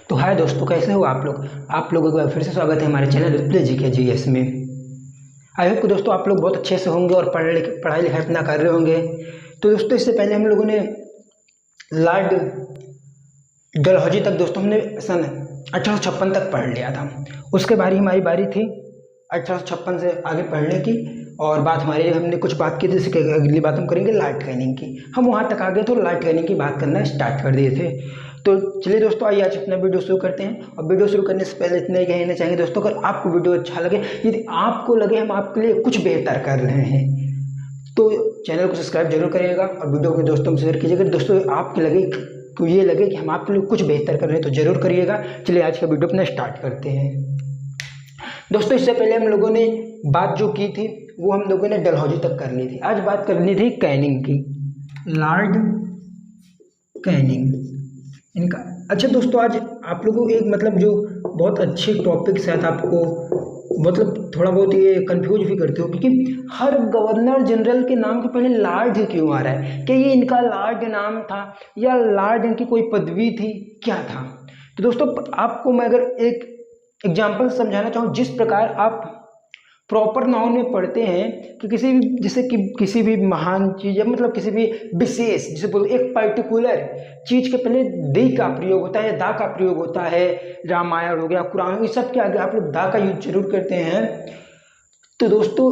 तो हाय दोस्तों, कैसे हो आप लोगों का फिर से स्वागत है हमारे चैनल रिप्ले जी के जीएस में। आई होप कि दोस्तों आप लोग बहुत अच्छे से होंगे और पढ़ाई लिखाई अपना कर रहे होंगे। तो दोस्तों इससे पहले हम लोगों ने लॉर्ड डलहौजी तक दोस्तों हमने सन 1856 तक पढ़ लिया था। उसके बाद हमारी बारी थी 1856 से आगे पढ़ने की, और बात हमारी हमने कुछ बात की थी, जैसे कि अगली बात हम करेंगे लॉर्ड कैनिंग की। हम वहाँ तक आ गए तो लॉर्ड कैनिंग की बात करना स्टार्ट कर दिए थे। तो चलिए दोस्तों, आइए आज अपना वीडियो शुरू करते हैं। और वीडियो शुरू करने से पहले इतना ही कहना चाहेंगे दोस्तों, अगर आपको वीडियो अच्छा लगे, यदि आपको लगे हम आपके लिए कुछ बेहतर कर रहे हैं, तो चैनल को सब्सक्राइब जरूर करिएगा और वीडियो को दोस्तों में शेयर कीजिएगा। दोस्तों आपके लगे कि हम आपके लिए कुछ बेहतर कर रहे हैं तो जरूर करिएगा। चलिए आज का वीडियो अपना स्टार्ट करते हैं। दोस्तों इससे पहले हम लोगों ने बात जो की थी वो हम लोगों ने डलहौजी तक कर ली थी। आज बात करनी थी कैनिंग की, लॉर्ड कैनिंग इनका। अच्छा दोस्तों, आज आप लोगों को एक जो बहुत अच्छे टॉपिक शायद आपको थोड़ा बहुत ये कंफ्यूज भी करते हो, क्योंकि हर गवर्नर जनरल के नाम के पहले लॉर्ड ही क्यों आ रहा है? क्या ये इनका लॉर्ड नाम था या लॉर्ड इनकी कोई पदवी थी, क्या था? तो दोस्तों आपको मैं अगर एक एग्जाम्पल समझाना चाहूँ, जिस प्रकार आप प्रॉपर नाउन में पढ़ते हैं कि किसी भी, जैसे कि किसी भी महान चीज या किसी भी विशेष, जिसे बोलते एक पर्टिकुलर चीज के पहले दी का प्रयोग होता है या दा का प्रयोग होता है। रामायण हो गया, कुरान, इस सब के आगे आप लोग दा का यूज जरूर करते हैं। तो दोस्तों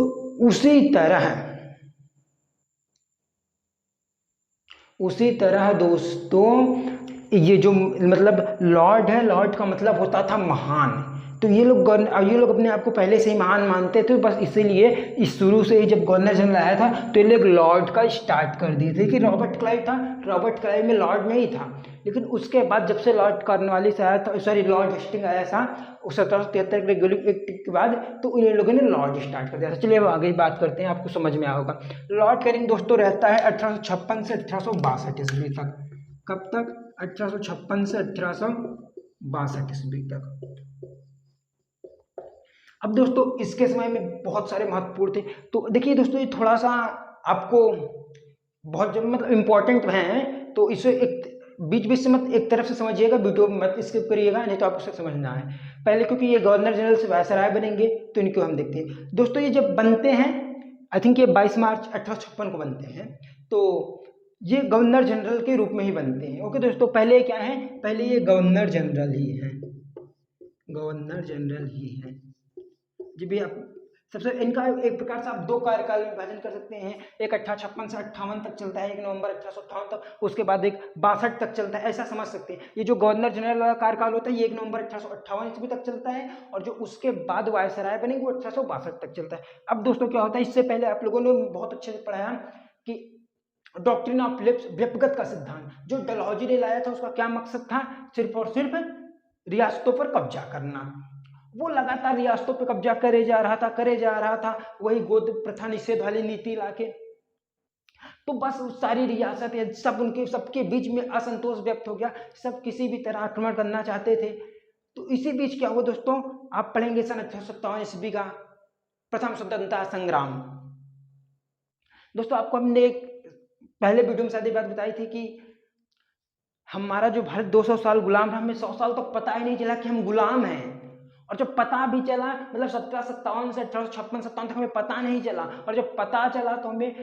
उसी तरह दोस्तों ये जो लॉर्ड है, लॉर्ड का मतलब होता था महान। तो ये लोग अपने आप को पहले से ही महान मानते थे, बस इसीलिए इस शुरू से ही जब गवर्नर जनरल आया था तो ये लोग लॉर्ड का स्टार्ट कर दिए थे। कि रॉबर्ट क्लाइव था, रॉबर्ट क्लाइव में लॉर्ड में ही था, लेकिन उसके बाद जब से लॉर्ड कॉर्नवालिस आया था, सॉरी लॉर्ड हेस्टिंग आया था 1773 के रेगुलर एक्ट के बाद, तो इन लोगों ने लॉर्ड स्टार्ट कर दिया था। चलिए अब आगे बात करते हैं, आपको समझ में आया होगा। लॉर्ड कैनिंग दोस्तों रहता है 1856 से 1862 ईस्वी तक। कब तक? 1856 से 1862 ईस्वी तक। अब दोस्तों इसके समय में बहुत सारे महत्वपूर्ण थे। तो देखिए दोस्तों, ये थोड़ा सा आपको बहुत इम्पोर्टेंट है, तो इसे एक बीच बीच से एक तरफ से समझिएगा, वीडियो मत स्किप करिएगा, नहीं तो आपको उसे समझना है पहले, क्योंकि ये गवर्नर जनरल से वायसराय बनेंगे। तो इनको हम देखते हैं दोस्तों, ये जब बनते हैं, आई थिंक ये 22 मार्च 1856 को बनते हैं, तो ये गवर्नर जनरल के रूप में ही बनते हैं। ओके दोस्तों, पहले क्या है? पहले ये गवर्नर जनरल ही है, गवर्नर जनरल ही है जी भी। आप सबसे इनका एक प्रकार से आप दो कार्यकाल में विभाजन कर सकते हैं। एक 1856 से 58 तक चलता है, 1 नवंबर 1858 तक, उसके बाद एक 62 तक चलता है, ऐसा समझ सकते हैं। ये जो गवर्नर जनरल वाला कार्यकाल होता है ये 1 नवंबर 1858 ईस्वी तक चलता है, और जो उसके बाद वायसराय बनेंगे वो 1862 तक चलता है। अब दोस्तों क्या होता है, इससे पहले आप लोगों ने बहुत अच्छे से पढ़ाया कि डॉक्ट्रिन ऑफ लिप्स, व्यक्तिगत का सिद्धांत, जो डलहौजी ने लाया था, उसका क्या मकसद था? सिर्फ और सिर्फ रियासतों पर कब्जा करना। वो लगातार रियासतों पर कब्जा करे जा रहा था, वही गोद प्रथा निषेध वाली नीति लाके। तो बस सारी रियासत सबके बीच में असंतोष व्यक्त हो गया, सब किसी भी तरह आक्रमण करना चाहते थे। तो इसी बीच क्या हुआ दोस्तों, आप पढ़ेंगे सन 1857 ईस्वी का प्रथम स्वतंत्रता संग्राम। दोस्तों आपको हमने एक पहले वीडियो में शायद ये बात बताई थी कि हमारा जो भारत 200 साल गुलाम रहा, हमें 100 साल तक पता ही नहीं चला कि हम गुलाम हैं। और जब पता भी चला, 1757 से 1856-57 तक हमें पता नहीं चला, और जब पता चला तो हमें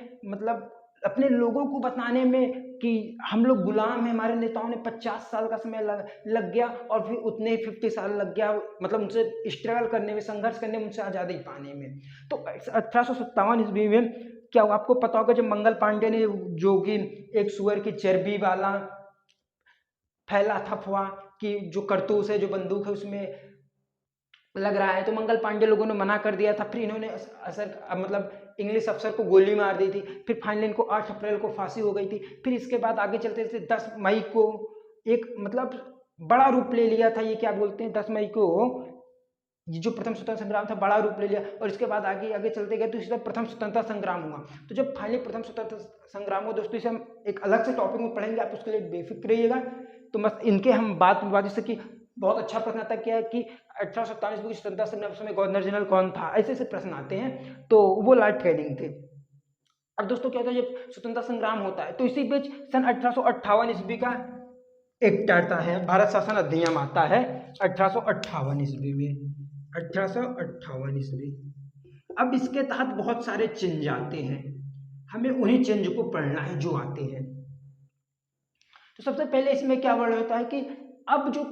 अपने लोगों को बताने में कि हम लोग गुलाम हैं, हमारे नेताओं ने 50 साल का समय लग गया, और फिर उतने ही 50 साल लग गया उनसे स्ट्रगल करने में, संघर्ष करने में, उनसे आज़ादी पाने में। तो 1857 ईस्वी में क्या हुआ, आपको पता होगा, जब मंगल पांडे ने, जो कि एक सुअर की चर्बी वाला फैला था अफवाह कि जो कारतूस है, जो बंदूक है उसमें लग रहा है, तो मंगल पांडे लोगों ने मना कर दिया था। फिर इन्होंने इंग्लिश अफसर को गोली मार दी थी। फिर फाइनली इनको 8 अप्रैल को फांसी हो गई थी। फिर इसके बाद आगे चलते चलते 10 मई को एक बड़ा रूप ले लिया था, ये क्या बोलते हैं, 10 मई को ये जो प्रथम स्वतंत्रता संग्राम था बड़ा रूप ले लिया, और इसके बाद आगे आगे चलते गए तो इसका प्रथम स्वतंत्रता संग्राम हुआ। तो जब फाइनली प्रथम स्वतंत्रता संग्राम हुआ दोस्तों, इसे हम एक अलग से टॉपिक में पढ़ेंगे, आप उसके लिए बेफिक्र रहिएगा। तो बस इनके हम बात जैसे कि बहुत अच्छा प्रश्न आता क्या है कि 1857 की स्वतंत्रता संग्राम में गवर्नर जनरल कौन था, ऐसे ऐसे प्रश्न आते हैं, तो वो लॉर्ड कैनिंग थे। अब दोस्तों क्या होता है, जब स्वतंत्रता संग्राम होता है तो इसी बीच सन 1858 ईस्वी का एक्ट आता है, भारत शासन अधिनियम आता है 1858 ईस्वी में, 1858 ईस्वी। अब इसके तहत बहुत सारे चेंज आते हैं, हमें उन्हीं चेंज को पढ़ना है जो आते हैं। तो सबसे पहले इसमें क्या वर्ड होता है कि अब जो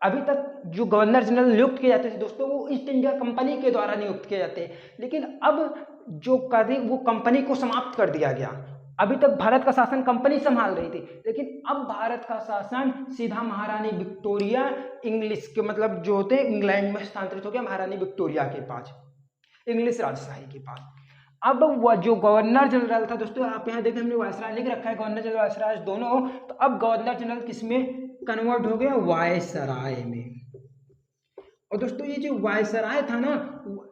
अभी तक जो गवर्नर जनरल नियुक्त किए जाते थे दोस्तों, वो ईस्ट इंडिया कंपनी के द्वारा नियुक्त किए जाते हैं, लेकिन अब जो कार्य वो कंपनी को समाप्त कर दिया गया। अभी तक भारत का शासन कंपनी संभाल रही थी, लेकिन अब भारत का शासन सीधा महारानी विक्टोरिया इंग्लिश के मतलब जो होते हैं इंग्लैंड में स्थानांतरित हो गया, महारानी विक्टोरिया के पास, इंग्लिश राजशाही के पास। अब वह जो गवर्नर जनरल था दोस्तों, आप यहाँ देखें हमने वायसराय लिख रखा है, गवर्नर जनरल वायसराय दोनों, तो अब गवर्नर जनरल किस में कन्वर्ट हो गया, वायसराय में। और दोस्तों ये जो वायसराय था ना,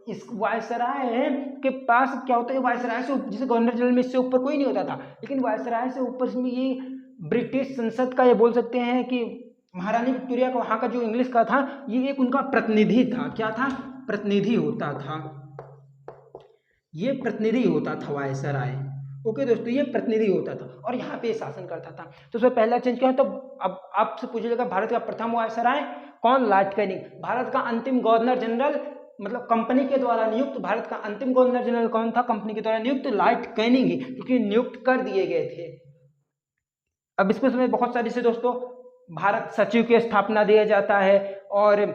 इस वायसराय के पास क्या होता है, वायसराय से जैसे गवर्नर जनरल में इससे ऊपर कोई नहीं होता था, लेकिन वायसराय से ऊपर में ये ब्रिटिश संसद का, ये बोल सकते हैं कि महारानी विक्टोरिया का वहाँ का जो इंग्लिश का था, ये एक उनका प्रतिनिधि था। क्या था, प्रतिनिधि होता था, ये प्रतिनिधि होता था वायसराय। ओके दोस्तों, ये प्रतिनिधि होता था और यहाँ पे शासन करता था। तो उसमें पहला चेंज क्या है, तो अब आपसे पूछिएगा भारत का प्रथम वायसराय कौन, लॉर्ड कैनिंग। भारत का अंतिम गवर्नर जनरल मतलब कंपनी के द्वारा नियुक्त, भारत का अंतिम गवर्नर जनरल कौन था, कंपनी के द्वारा नियुक्त लॉर्ड कैनिंग ही, क्योंकि नियुक्त कर दिए गए थे। अब इसमें बहुत सारी से दोस्तों, भारत सचिव की स्थापना दिया जाता है, और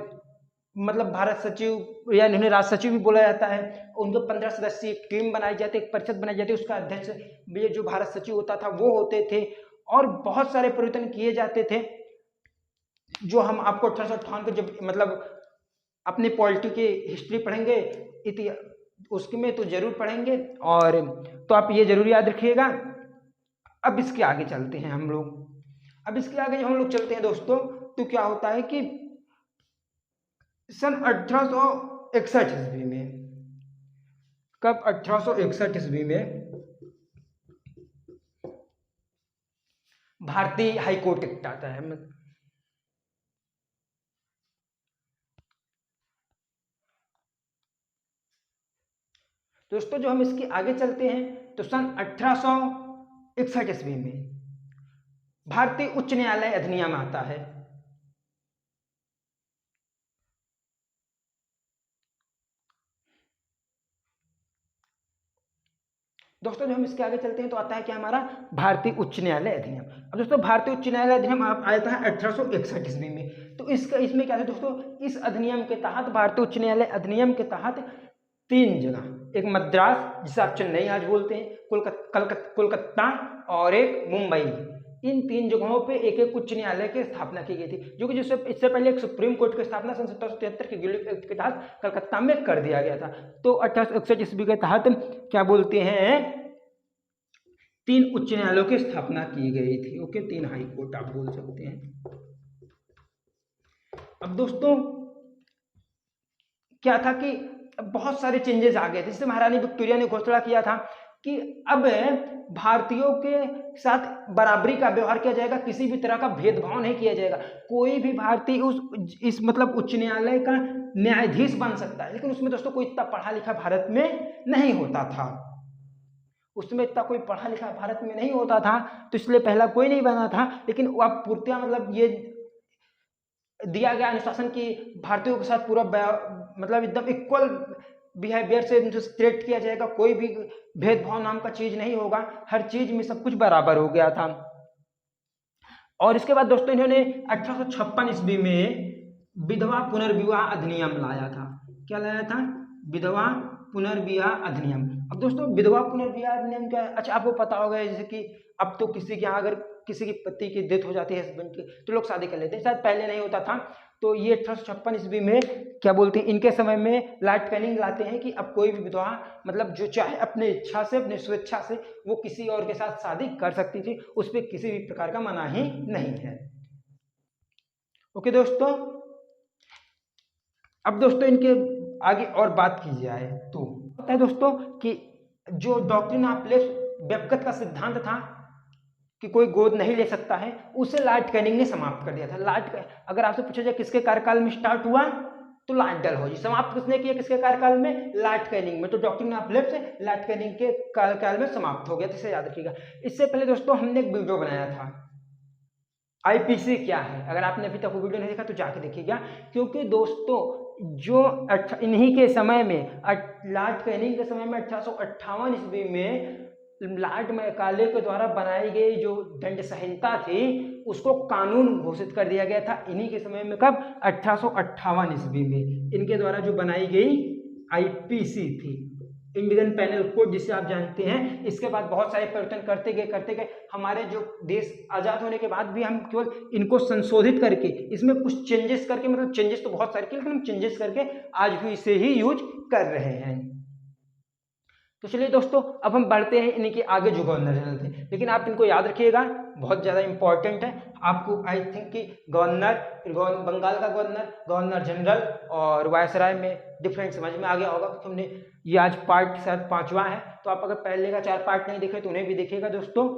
मतलब भारत सचिव या उन्हें राज सचिव भी बोला जाता है। उनको 15 सदस्यीय एक टीम बनाई जाती है, एक परिषद बनाई जाती है, उसका अध्यक्ष ये जो भारत सचिव होता था वो होते थे, और बहुत सारे परिवर्तन किए जाते थे, जो हम आपको 1858 के जब मतलब अपनी पॉलिटी की हिस्ट्री पढ़ेंगे उसके में तो जरूर पढ़ेंगे, और तो आप ये जरूर याद रखिएगा। अब इसके आगे चलते हैं हम लोग। अब इसके आगे जब हम लोग चलते हैं दोस्तों, तो क्या होता है कि सन 1861 ईस्वी में, कब, 1861 ईस्वी में भारतीय हाईकोर्ट एक्ट आता है। दोस्तों जो हम इसके आगे चलते हैं, तो सन 1861 ईस्वी में भारतीय उच्च न्यायालय अधिनियम आता है। दोस्तों जो हम इसके आगे चलते हैं, तो आता है क्या हमारा भारतीय उच्च न्यायालय अधिनियम। अब दोस्तों भारतीय उच्च न्यायालय अधिनियम आया था 1861 ईस्वी में। तो इसमें क्या है दोस्तों, इस अधिनियम के तहत, भारतीय उच्च न्यायालय अधिनियम के तहत 3 जगह, एक मद्रास जिसे आप चेन्नई आज बोलते हैं, कोलकाता और एक मुंबई, इन 3 जगहों पे एक एक उच्च न्यायालय की स्थापना की गई थी, जो कि जिससे इससे पहले एक सुप्रीम कोर्ट की स्थापना सन 1773 के गिल्ड एक्ट के तहत कलकत्ता में कर दिया गया था। तो 1861 ईस्वी के तहत क्या बोलते हैं, 3 उच्च न्यायालयों की स्थापना की गई थी। ओके, 3 हाई कोर्ट आप बोल सकते हैं। अब दोस्तों क्या था कि बहुत सारे चेंजेस आ गए थे, जैसे महारानी विक्टोरिया ने घोषणा किया था कि अब भारतीयों के साथ बराबरी का व्यवहार किया जाएगा, किसी भी तरह का भेदभाव नहीं किया जाएगा। कोई भी भारतीय इस मतलब उच्च न्यायालय का न्यायाधीश बन सकता है, लेकिन उसमें दोस्तों कोई इतना पढ़ा लिखा भारत में नहीं होता था, उसमें इतना कोई पढ़ा लिखा भारत में नहीं होता था, तो इसलिए पहला कोई नहीं बना था। लेकिन अब पूर्तियां मतलब ये दिया गया अनुशासन की भारतीयों के साथ पूरा मतलब एकदम इक्वल बिहेवियर से ट्रीट किया जाएगा, कोई भी भेदभाव नाम का चीज नहीं होगा, हर चीज में सब कुछ बराबर हो गया था। और इसके बाद दोस्तों इन्होंने 1856 ईस्वी में विधवा पुनर्विवाह अधिनियम लाया था। क्या लाया था, विधवा पुनर्विवाह अधिनियम। अब दोस्तों विधवा पुनर्विवाह अधिनियम क्या है, अच्छा आपको पता होगा, जैसे कि अब तो किसी के यहाँ अगर किसी की पति की डेथ हो जाती है, हस्बैंड की, तो लोग शादी कर लेते हैं, शायद पहले नहीं होता था। तो ये 1856 ईस्वी में क्या बोलते हैं, इनके समय में लॉर्ड कैनिंग लाते हैं कि अब कोई भी विधवा मतलब जो चाहे अपने इच्छा से, अपने स्वेच्छा से वो किसी और के साथ शादी कर सकती थी, उस पर किसी भी प्रकार का मनाही नहीं है। ओके दोस्तों, अब दोस्तों इनके आगे और बात की जाए तो होता है दोस्तों कि जो डॉक्ट्रिन ऑफ लेफ्ट व्यक्तिगत का सिद्धांत था कि कोई गोद नहीं ले सकता है, उसे लॉर्ड कैनिंग ने समाप्त कर दिया था। अगर आपसे पूछा जाए किसके कार्यकाल में स्टार्ट हुआ, तो लॉर्ड डलहौजी। समाप्त किसने किया, किसके कार्यकाल में, लॉर्ड कैनिंग में। तो डॉक्ट्रिन ऑफ लेफ्ट से लॉर्ड कैनिंग के कार्यकाल में समाप्त हो गया, जिसे याद रखिएगा। इससे पहले दोस्तों हमने एक वीडियो बनाया था, आईपीसी क्या है, अगर आपने अभी तक वो वीडियो नहीं देखा तो जाके देखिएगा, क्योंकि दोस्तों जो इन्हीं के समय में लॉर्ड कैनिंग के समय में 1858 ईस्वी में लॉर्ड मैकाले के द्वारा बनाई गई जो दंड संहिता थी उसको कानून घोषित कर दिया गया था इन्हीं के समय में। कब? 1858 ईस्वी में इनके द्वारा जो बनाई गई आईपीसी थी, इंडियन पेनल कोड, जिसे आप जानते हैं। इसके बाद बहुत सारे परिवर्तन करते गए हमारे जो देश आज़ाद होने के बाद भी हम केवल इनको संशोधित करके इसमें कुछ चेंजेस करके, मतलब चेंजेस तो बहुत सारे किए लेकिन हम चेंजेस करके आज भी इसे ही यूज कर रहे हैं। तो चलिए दोस्तों अब हम बढ़ते हैं इनके आगे जो गवर्नर जनरल थे, लेकिन आप इनको याद रखिएगा, बहुत ज़्यादा इंपॉर्टेंट है आपको। आई थिंक कि गवर्नर, बंगाल का गवर्नर, गवर्नर जनरल और वायसराय में डिफरेंट समझ में आ गया होगा, क्योंकि हमने ये आज पार्ट शायद 5वां है, तो आप अगर पहले का 4 पार्ट नहीं देखे तो उन्हें भी देखिएगा दोस्तों,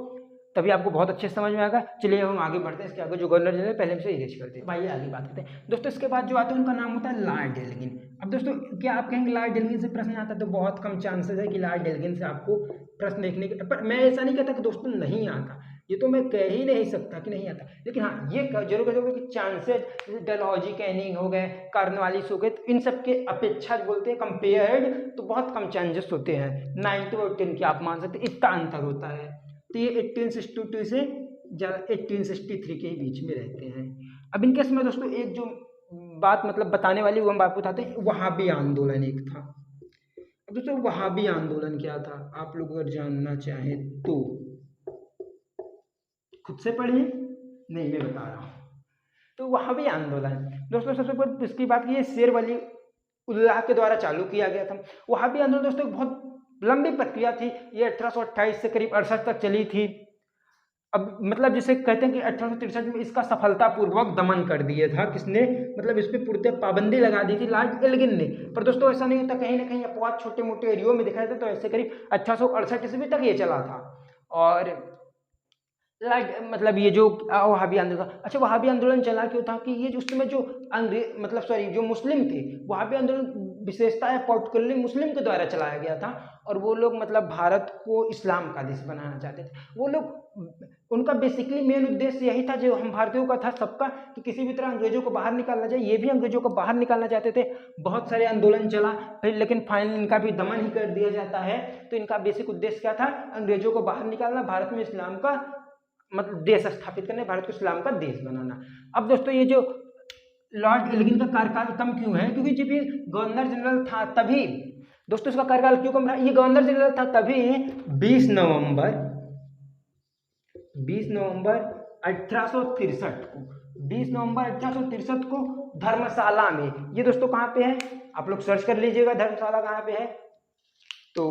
तभी आपको बहुत अच्छे समझ में आएगा। चलिए हम आगे बढ़ते हैं, इसके आगे जो गवर्नर जनरल पहले से इरेज करते हैं, भाई आगे बात करते हैं दोस्तों। इसके बाद जो आता है उनका नाम होता है लॉर्ड एल्गिन। अब दोस्तों क्या आप कहेंगे लॉर्ड एल्गिन से प्रश्न आता है? तो बहुत कम चांसेस है कि लॉर्ड एल्गिन से आपको प्रश्न देखने के, पर मैं ऐसा नहीं कहता कि दोस्तों नहीं आता, ये तो मैं कह ही नहीं सकता कि नहीं आता, लेकिन हाँ ये जरूर कहोगे कि चांसेस डलहौजी कैनिंग हो गए, कार्नवालिस हो गए, तो इन सब के अपेक्षा बोलते हैं कंपेयर्ड तो बहुत कम चांसेस होते हैं। 90 और 10 की आप मान सकते हैं, इतना अंतर होता है। तो ये 1862 से 1863 के ही बीच में रहते हैं। अब इनके समय दोस्तों एक जो बात मतलब बताने वाली वो हम बात बताते हैं, वहाबी आंदोलन एक था। अब दोस्तों वहाबी आंदोलन क्या था, आप लोग अगर जानना चाहें तो खुद से पढ़िए, नहीं मैं बता रहा हूँ। तो वहाबी आंदोलन दोस्तों सबसे पहले इसकी बात की शेर वली उल्लाह के द्वारा चालू किया गया था। वहाबी आंदोलन दोस्तों बहुत लंबी प्रक्रिया थी, ये 1828 से करीब 68 तक चली थी। अब मतलब जिसे कहते हैं कि 1863 में इसका सफलतापूर्वक दमन कर दिया था, किसने? मतलब इस पर पूरी पाबंदी लगा दी थी लॉर्ड एल्गिन ने। पर दोस्तों ऐसा नहीं होता, कहीं ना कहीं अपवाद छोटे मोटे एरियो में दिखाया था, तो ऐसे करीब 1868 ईस्वी तक ये चला था। और मतलब ये जो वहाबी आंदोलन, अच्छा वहाबी आंदोलन चला क्यों था कि ये जो उस समय जो अंग्रेज मतलब सॉरी जो मुस्लिम थे, वहाबी आंदोलन विशेषता है पर्टिकुलरली मुस्लिम के द्वारा चलाया गया था, और वो लोग मतलब भारत को इस्लाम का देश बनाना चाहते थे। वो लोग, उनका बेसिकली मेन उद्देश्य यही था जो हम भारतीयों का था सबका, कि किसी भी तरह अंग्रेजों को बाहर निकालना चाहिए। ये भी अंग्रेजों को बाहर निकालना चाहते थे, बहुत सारे आंदोलन चला फिर, लेकिन फाइनली इनका भी दमन ही कर दिया जाता है। तो इनका बेसिक उद्देश्य क्या था? अंग्रेजों को बाहर निकालना, भारत में इस्लाम का मतलब देश स्थापित करने, भारत को इस्लाम का देश बनाना। अब दोस्तों ये जो लॉर्ड एल्गिन का कार्यकाल कम क्यों है? क्योंकि जब ये गवर्नर जनरल था तभी दोस्तों इसका कार्यकाल क्यों कम रहा? ये गवर्नर जनरल था तभी 20 नवंबर 1863 को 20 नवंबर 1863 को धर्मशाला में, ये दोस्तों कहाँ पे है? आप लोग सर्च कर लीजिएगा धर्मशाला कहाँ पे है, तो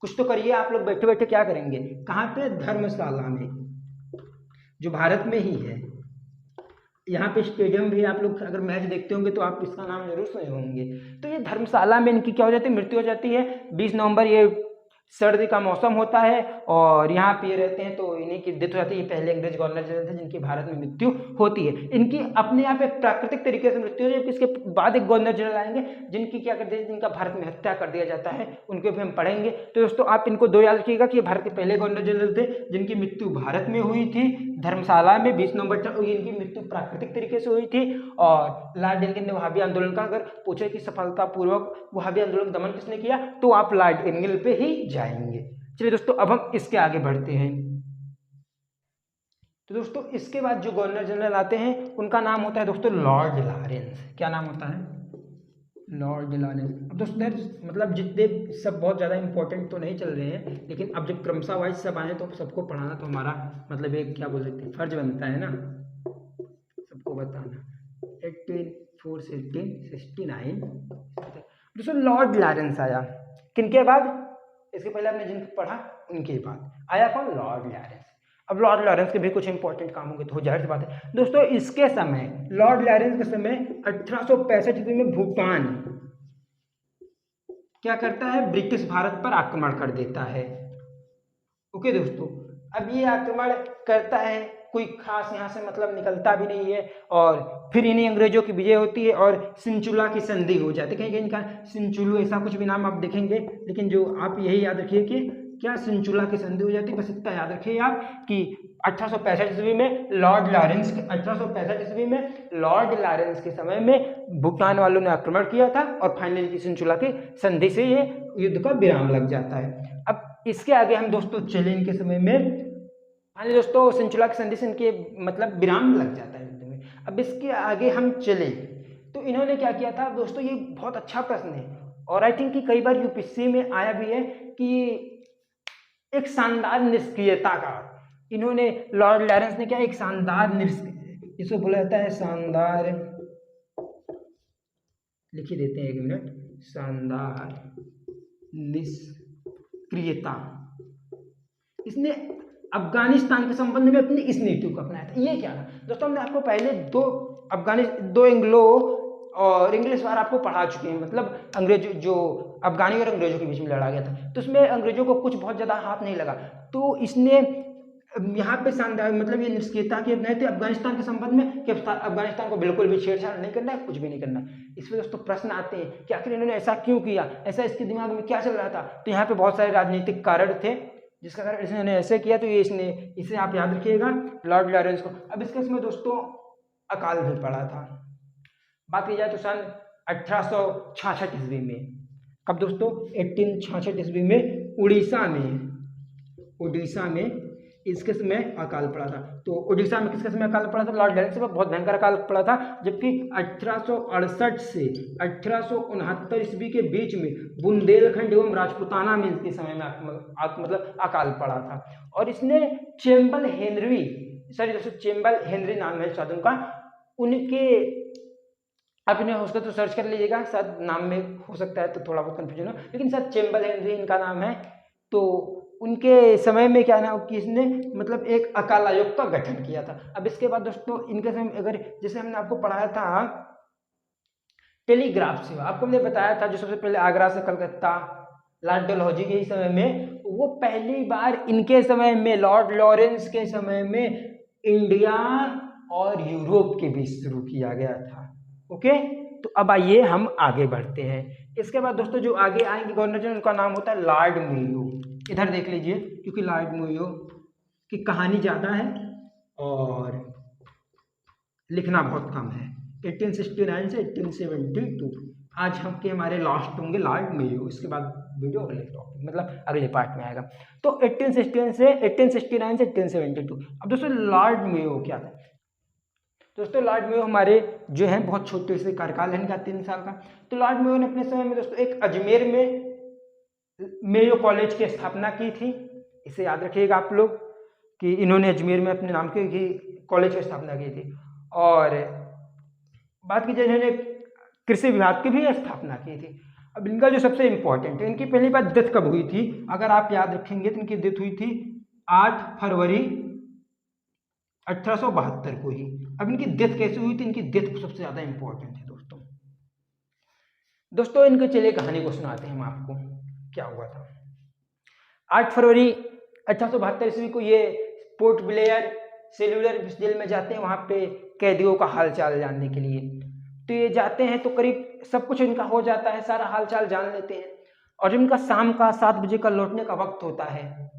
कुछ तो करिए आप लोग, बैठे बैठे क्या करेंगे? कहाँ पे? धर्मशाला में, जो भारत में ही है। यहाँ पे स्टेडियम भी, आप लोग अगर मैच देखते होंगे तो आप इसका नाम जरूर सुने होंगे। तो ये धर्मशाला में इनकी क्या हो जाती है? मृत्यु हो जाती है 20 नवंबर। ये सर्दी का मौसम होता है और यहाँ पे रहते हैं, तो इन्हीं की डेथ हो जाती है। पहले अंग्रेज गवर्नर जनरल थे जिनकी भारत में मृत्यु होती है। इनकी अपने आप एक प्राकृतिक तरीके से मृत्यु होती है, इसके बाद एक गवर्नर जनरल आएंगे जिनकी क्या करते हैं, जिनका भारत में हत्या कर दिया जाता है, उनके भी हम पढ़ेंगे। तो दोस्तों आप इनको दो याद रखिएगा कि ये भारत के पहले गवर्नर जनरल थे जिनकी मृत्यु भारत में हुई थी धर्मशाला में 20 नवंबर। इनकी मृत्यु प्राकृतिक तरीके से हुई थी। और लॉर्ड एल्गिन ने वहाबी आंदोलन का, अगर पूछे कि सफलतापूर्वक वहाबी आंदोलन दमन किसने किया, तो आप लॉर्ड एल्गिन पे ही जाएंगे। चलिए दोस्तों अब हम इसके आगे बढ़ते हैं। तो दोस्तों इसके बाद जो गवर्नर जनरल आते हैं उनका नाम होता है दोस्तों लॉर्ड लॉरेंस। क्या नाम होता है? Lord Lawrence. अब दोस्तों मतलब जितने सब बहुत ज़्यादा इंपॉर्टेंट तो नहीं चल रहे हैं, लेकिन अब जब क्रमशः वाइज सब आए तो सबको पढ़ाना तो हमारा मतलब एक क्या बोल सकते हैं फर्ज बनता है ना, सबको बताना। 1804 से 1869 दोस्तों लॉर्ड लॉरेंस आया। किनके बाद? इसके पहले आपने जिनको पढ़ा उनके बाद आया कौन? Lord Lawrence. अब लॉर्ड लॉरेंस के भी कुछ इंपॉर्टेंट काम होंगे, तो जाहिर सी बात है दोस्तों इसके समय, लॉर्ड लॉरेंस के समय 1865 ईस्वी में भूटान क्या करता है? ब्रिटिश भारत पर आक्रमण कर देता है। ओके दोस्तों, अब ये आक्रमण करता है, कोई खास यहाँ से मतलब निकलता भी नहीं है, और फिर इन्हीं अंग्रेजों की विजय होती है और सिंचुला की संधि हो जाती है। कहीं कहीं इनका सिंचुलू ऐसा कुछ भी नाम आप देखेंगे, लेकिन जो आप यही याद रखिए कि क्या सेंचुला की संधि हो जाती है। बस इतना याद रखिए आप कि 1865 ईस्वी में लॉर्ड लॉरेंस के 1865 ईस्वी में लॉर्ड लॉरेंस के समय में भूटान वालों ने आक्रमण किया था और फाइनली सेंचुला की संधि से ये युद्ध का विराम लग जाता है। अब इसके आगे हम दोस्तों चले इनके समय में, फाइनली दोस्तों सेंचुला की संधि से इनके मतलब विराम लग जाता है युद्ध में। अब इसके आगे हम चले तो इन्होंने क्या किया था दोस्तों, ये बहुत अच्छा प्रश्न है और आई थिंक कि कई बार यूपीएससी में आया भी है कि एक शानदार निष्क्रियता का इन्होंने लॉर्ड लॉरेंस ने क्या एक शानदार इसको बोला जाता है शानदार, लिख ही देते हैं एक मिनट, शानदार निष्क्रियता। इसने अफगानिस्तान के संबंध में अपनी इस नीति को अपनाया था। ये क्या था दोस्तों, हमने आपको पहले दो एंग्लो और इंग्लिश वार आपको पढ़ा चुके हैं, मतलब अंग्रेज जो अफगानी और अंग्रेजों के बीच में लड़ा गया था, तो उसमें अंग्रेजों को कुछ बहुत ज़्यादा हाथ नहीं लगा। तो इसने यहाँ पे शानदार मतलब ये निष्क्रियता की अपनाई थी अफगानिस्तान के संबंध में कि अफगानिस्तान को बिल्कुल भी छेड़छाड़ नहीं करना है, कुछ भी नहीं करना। इसमें दोस्तों प्रश्न आते हैं कि आखिर इन्होंने ऐसा क्यों किया, ऐसा इसके दिमाग में क्या चल रहा था। तो यहाँ पे बहुत सारे राजनीतिक कारण थे जिसका कारण इसने ऐसे किया। तो ये इसे आप याद रखिएगा लॉर्ड लॉरेंस को। अब इसके इसमें दोस्तों अकाल भी पड़ा था। बात की जाए तो सन 1866 ईस्वी में, कब दोस्तों 1866 ईस्वी में उड़ीसा में इसके समय अकाल पड़ा था। तो उड़ीसा में किसके समय अकाल पड़ा था, लॉर्ड लॉरेंस से बहुत भयंकर अकाल पड़ा था। जबकि 1868 से 1869 ईस्वी के बीच में बुंदेलखंड एवं राजपुताना में इसके समय में मतलब अकाल पड़ा था। और इसने चेम्बल हेनरी नाम है शायद उनका, उनके आप इन्हें हो सकता तो सर्च कर लीजिएगा, शायद नाम में हो सकता है तो थोड़ा बहुत कंफ्यूजन हो, लेकिन शायद चेम्बल हेनरी इनका नाम है। तो उनके समय में क्या नाम कि इसने मतलब एक अकाल आयोग का गठन किया था। अब इसके बाद दोस्तों इनके समय अगर जैसे हमने आपको पढ़ाया था टेलीग्राफ सेवा, आपको हमने बताया था जो सबसे पहले आगरा से कलकत्ता लॉर्ड डलहौजी के समय में, वो पहली बार इनके समय में लॉर्ड लॉरेंस के समय में इंडिया और यूरोप के बीच शुरू किया गया था। ओके, तो अब आइए हम आगे बढ़ते हैं। इसके बाद दोस्तों जो आगे आएंगे गवर्नर जनरल, उनका नाम होता है लॉर्ड मेयो। इधर देख लीजिए क्योंकि लॉर्ड मेयो की कहानी ज़्यादा है और लिखना बहुत कम है। 1869 से 1872 आज हमारे लास्ट होंगे लॉर्ड मेयो। इसके बाद वीडियो अगले टॉपिक मतलब अगले पार्ट में आएगा। तो 1869 से 1872। अब दोस्तों लॉर्ड मेयो क्या था दोस्तों, लॉर्ड मेयो हमारे जो है बहुत छोटे से कार्यकाल है इनका 3 साल का। तो लॉर्ड मेयो ने अपने समय में दोस्तों एक अजमेर में मेयो कॉलेज की स्थापना की थी। इसे याद रखिएगा आप लोग कि इन्होंने अजमेर में अपने नाम की कॉलेज की स्थापना की थी। और बात की जाए इन्होंने कृषि विभाग की भी स्थापना की थी। अब इनका जो सबसे इम्पोर्टेंट है, इनकी पहली बार डेथ कब हुई थी, अगर आप याद रखेंगे तो इनकी डेथ हुई थी 8 फरवरी 1872 को ही। अब इनकी डेथ कैसे हुई थी, इनकी डेथ सबसे ज़्यादा इंपॉर्टेंट है दोस्तों इनके चलिए कहानी को सुनाते हैं हम आपको क्या हुआ था। 8 फरवरी 1872 ईस्वी को ये पोर्ट ब्लेयर सेल्यूलर जेल में जाते हैं, वहाँ पे कैदियों का हालचाल जानने के लिए। तो ये जाते हैं तो करीब सब कुछ इनका हो जाता है, सारा हालचाल जान लेते हैं। और जब इनका शाम का 7 बजे का लौटने का वक्त होता है,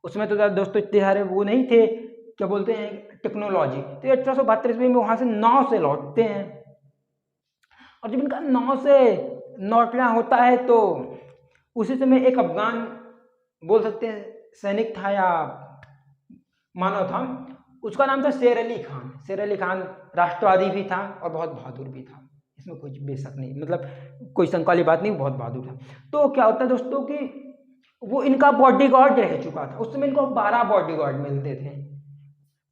उसमें तो दोस्तों इतने सारे वो नहीं थे क्या बोलते हैं टेक्नोलॉजी, तो 1872 ईस्वी में वहाँ से नाव से लौटते हैं। और जब इनका नाव से लौटना होता है तो उसी समय एक अफगान बोल सकते हैं सैनिक था या मानव था, उसका नाम था शेर अली खान। शेर अली खान राष्ट्रवादी भी था और बहुत बहादुर भी था, इसमें कुछ बेशक नहीं, मतलब कोई शंका वाली बात नहीं, बहुत बहादुर था। तो क्या होता है दोस्तों कि वो इनका बॉडीगार्ड रह चुका था। उस समय इनको 12 बॉडीगार्ड मिलते थे,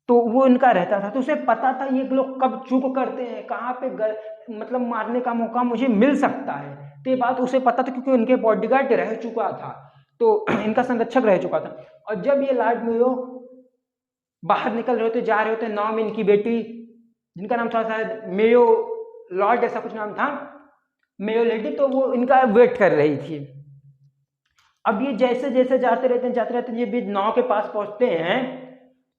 तो वो इनका रहता था। तो उसे पता था ये लोग कब चूक करते हैं, कहाँ पे मतलब मारने का मौका मुझे मिल सकता है। तो ये बात उसे पता था क्योंकि उनके बॉडीगार्ड रह चुका था, तो इनका संरक्षक रह चुका था। और जब ये लॉर्ड मेयो बाहर निकल रहे होते, जा रहे होते, नाव में इनकी बेटी जिनका नाम था शायद मेयो लॉर्ड ऐसा कुछ नाम था, मेयो लेडी, तो वो इनका वेट कर रही थी। अब ये जैसे जैसे जाते रहते हैं ये भी नाव के पास पहुंचते हैं,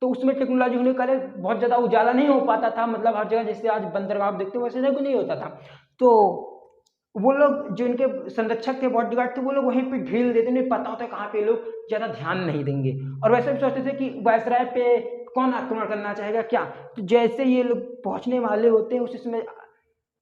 तो उसमें टेक्नोलॉजी होने के कारण बहुत ज़्यादा उजाला नहीं हो पाता था, मतलब हर जगह जैसे आज बंदरगाह देखते हो वैसे नहीं होता था। तो वो लोग जो इनके संरक्षक थे, बॉडीगार्ड थे, वो लोग वहीं पे ढील देते, उन्हें पता होता है कहाँ पे लोग ज़्यादा ध्यान नहीं देंगे। और वैसे भी सोचते थे कि वायसराय पे कौन आक्रमण करना चाहेगा क्या। तो जैसे ये लोग पहुंचने वाले होते हैं उस समय,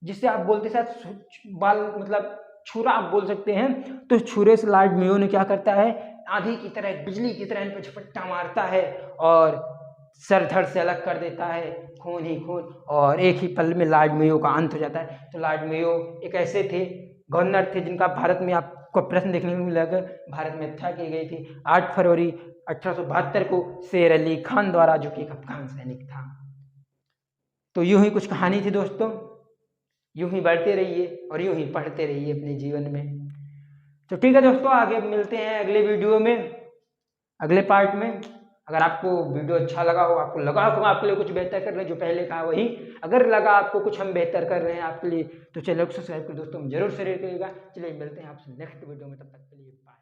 जिससे आप बोलते शायद बाल मतलब छुरा आप बोल सकते हैं, तो छुरे से लॉर्ड मेयो ने क्या करता है, आंधी की तरह बिजली की तरह इन पर झपट्टा मारता है और सर धड़ से अलग कर देता है, खून ही खून, और एक ही पल में लॉर्ड मेयो का अंत हो जाता है। तो लॉर्ड मेयो एक ऐसे थे गवर्नर थे जिनका भारत में आपको प्रश्न देखने को मिलेगा, भारत में हत्या की गई थी 8 फरवरी 1872 को शेर अली खान द्वारा, जो कि एक अफगान सैनिक था। तो यूं ही कुछ कहानी थी दोस्तों, यूं ही बढ़ते रहिए और यूं ही पढ़ते रहिए अपने जीवन में। तो ठीक है दोस्तों, आगे मिलते हैं अगले वीडियो में, अगले पार्ट में। अगर आपको वीडियो अच्छा लगा हो, आपको लगा हो आपके लिए कुछ बेहतर कर रहे हैं, जो पहले कहा वही, अगर लगा आपको कुछ हम बेहतर कर रहे हैं आपके लिए, तो चैनल को सब्सक्राइब कर दोस्तों जरूर शेयर करिएगा। चलिए मिलते हैं आपसे नेक्स्ट वीडियो में, तब तक के लिए बाय।